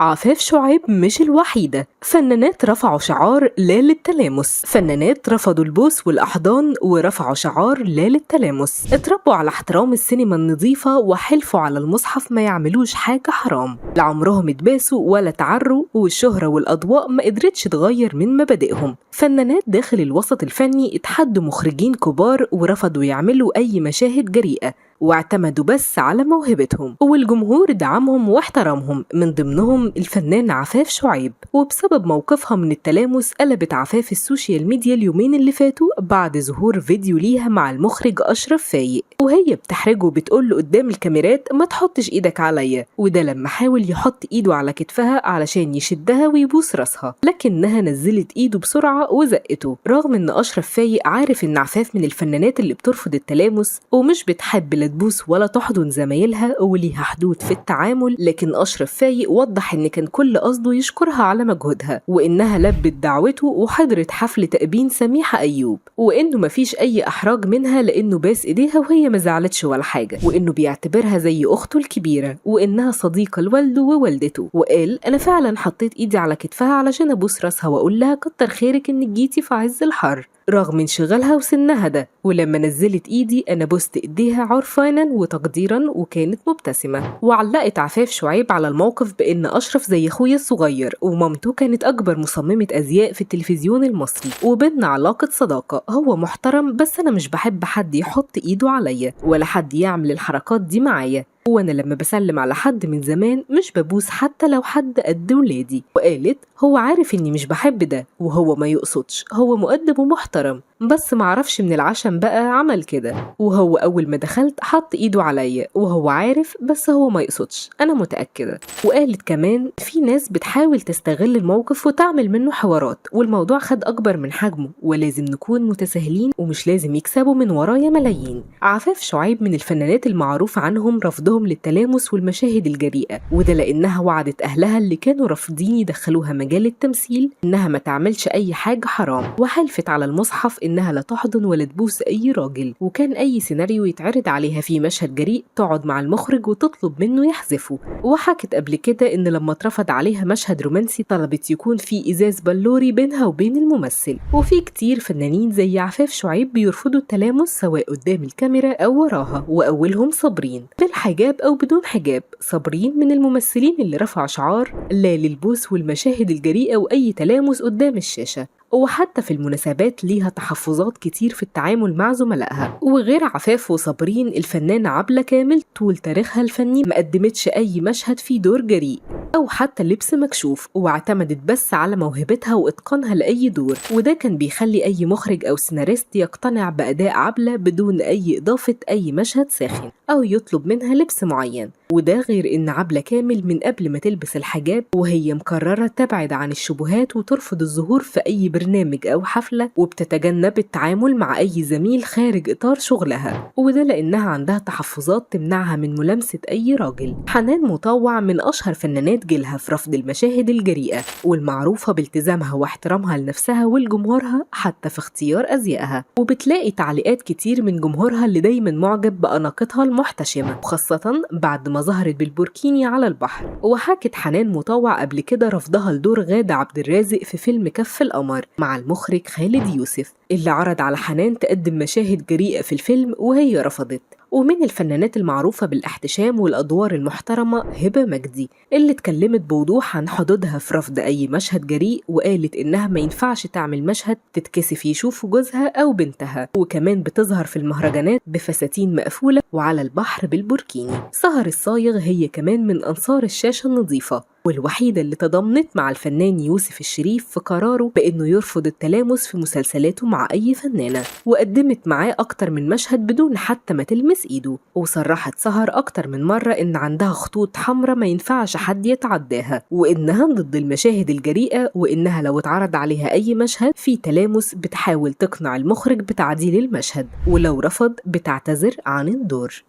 عفاف شعيب مش الوحيدة. فنانات رفعوا شعار لا للتلامس، فنانات رفضوا البوس والأحضان ورفعوا شعار لا للتلامس، اتربوا على احترام السينما النظيفة وحلفوا على المصحف ما يعملوش حاجة حرام. لعمرهم اتباسوا ولا تعروا، والشهرة والأضواء ما قدرتش تغير من مبادئهم. فنانات داخل الوسط الفني اتحدوا مخرجين كبار ورفضوا يعملوا أي مشاهد جريئة، واعتمدوا بس على موهبتهم، والجمهور دعمهم واحترمهم، من ضمنهم الفنان عفاف شعيب. وبسبب موقفها من التلامس قلبت عفاف السوشيال ميديا اليومين اللي فاتوا بعد ظهور فيديو ليها مع المخرج أشرف فايق، وهي بتحرجه وبتقوله قدام الكاميرات ما تحطش ايدك عليا، وده لما حاول يحط ايده على كتفها علشان يشدها ويبوس راسها، لكنها نزلت ايده بسرعة وزقته، رغم ان أشرف فايق عارف ان عفاف من الفنانات اللي بترفض التلامس ومش بتحب لا تبوس ولا تحضن زمايلها وليها حدود في التعامل. لكن أشرف فايق وضح ان كان كل قصده يشكرها على مجهودها، وانها لبت دعوته وحضرت حفل تأبين سميحة أيوب، وانه مفيش اي احراج منها لانه باس ايديها وهي ما زعلتش ولا حاجة، وانه بيعتبرها زي اخته الكبيرة وانها صديقة لوالده ووالدته. وقال انا فعلا حطيت ايدي على كتفها علشان ابوس راسها واقول لها كتر خيرك انك جيتي في عز الحر رغم انشغالها وسنها ده، ولما نزلت ايدي انا بوست ايديها عرفانا وتقديرا وكانت مبتسمة. وعلقت عفاف شعيب على الموقف بان اشرف زي اخويا الصغير، ومامته كانت اكبر مصممة ازياء في التلفزيون المصري، وبيننا علاقة صداقة، هو محترم بس انا مش بحب حد يحط ايده عليا ولا حد يعمل الحركات دي معايا، وانا لما بسلم على حد من زمان مش ببوس حتى لو حد قد ولادي. وقالت هو عارف اني مش بحب ده وهو ما يقصدش، هو مؤدب ومحترم بس معرفش من العشم بقى عمل كده، وهو اول ما دخلت حط ايده عليا وهو عارف بس هو ما يقصدش انا متأكدة. وقالت كمان في ناس بتحاول تستغل الموقف وتعمل منه حوارات، والموضوع خد اكبر من حجمه ولازم نكون متساهلين ومش لازم يكسبوا من ورايا ملايين. عفاف شعيب من الفنانات المعروف عنهم رفضهم للتلامس والمشاهد الجريئة، وده لانها وعدت اهلها اللي كانوا رافضين يدخلوها مجال التمثيل انها ما تعملش اي حاجة حرام، وحلفت على المصحف انها لا تحضن ولا تبوس اي راجل، وكان اي سيناريو يتعرض عليها في مشهد جريء تقعد مع المخرج وتطلب منه يحذفه. وحكت قبل كده ان لما اترفض عليها مشهد رومانسي طلبت يكون في ازاز بلوري بينها وبين الممثل. وفي كتير فنانين زي عفاف شعيب بيرفضوا التلامس سواء قدام الكاميرا او وراها، واولهم صابرين بالحجاب او بدون حجاب. صابرين من الممثلين اللي رفع شعار لا للبوس والمشاهد الجريئة واي تلامس قدام الشاشة، وحتى في المناسبات ليها تحفظات كتير في التعامل مع زملائها. وغير عفاف وصابرين الفنانة عبلة كامل طول تاريخها الفني ما قدمتش أي مشهد فيه دور جريء أو حتى لبس مكشوف، واعتمدت بس على موهبتها وإتقانها لأي دور، وده كان بيخلي أي مخرج أو سيناريست يقتنع بأداء عبلة بدون أي إضافة أي مشهد ساخن أو يطلب منها لبس معين. وده غير إن عبلة كامل من قبل ما تلبس الحجاب وهي مقررة تبعد عن الشبهات وترفض الظهور في أي برنامج أو حفلة، وبتتجنب التعامل مع أي زميل خارج إطار شغلها، وده لأنها عندها تحفظات تمنعها من ملامسة أي راجل. حنان مطوع من أشهر فنانات جيلها في رفض المشاهد الجريئة، والمعروفة بالتزامها واحترامها لنفسها ولجمهورها حتى في اختيار أزيائها، وبتلاقي تعليقات كتير من جمهورها اللي دايما معجب بأناقتها المحتشمة، وخاصة بعد ما ظهرت بالبوركيني على البحر. وحكت حنان مطوع قبل كده رفضها لدور غادة عبد الرازق في فيلم كف القمر مع المخرج خالد يوسف اللي عرض على حنان تقدم مشاهد جريئة في الفيلم وهي رفضت. ومن الفنانات المعروفة بالاحتشام والأدوار المحترمة هبة مجدي اللي اتكلمت بوضوح عن حدودها في رفض أي مشهد جريء، وقالت إنها ما ينفعش تعمل مشهد تتكسف يشوفه جوزها أو بنتها، وكمان بتظهر في المهرجانات بفساتين مقفولة وعلى البحر بالبوركيني. سهر الصايغ هي كمان من أنصار الشاشة النظيفة والوحيدة اللي تضامنت مع الفنان يوسف الشريف في قراره بأنه يرفض التلامس في مسلسلاته مع أي فنانة، وقدمت معاه أكتر من مشهد بدون حتى ما تلمس إيده. وصرحت سهر أكتر من مرة إن عندها خطوط حمراء ما ينفعش حد يتعداها، وإنها ضد المشاهد الجريئة، وإنها لو اتعرض عليها أي مشهد فيه تلامس بتحاول تقنع المخرج بتعديل المشهد، ولو رفض بتعتذر عن الدور.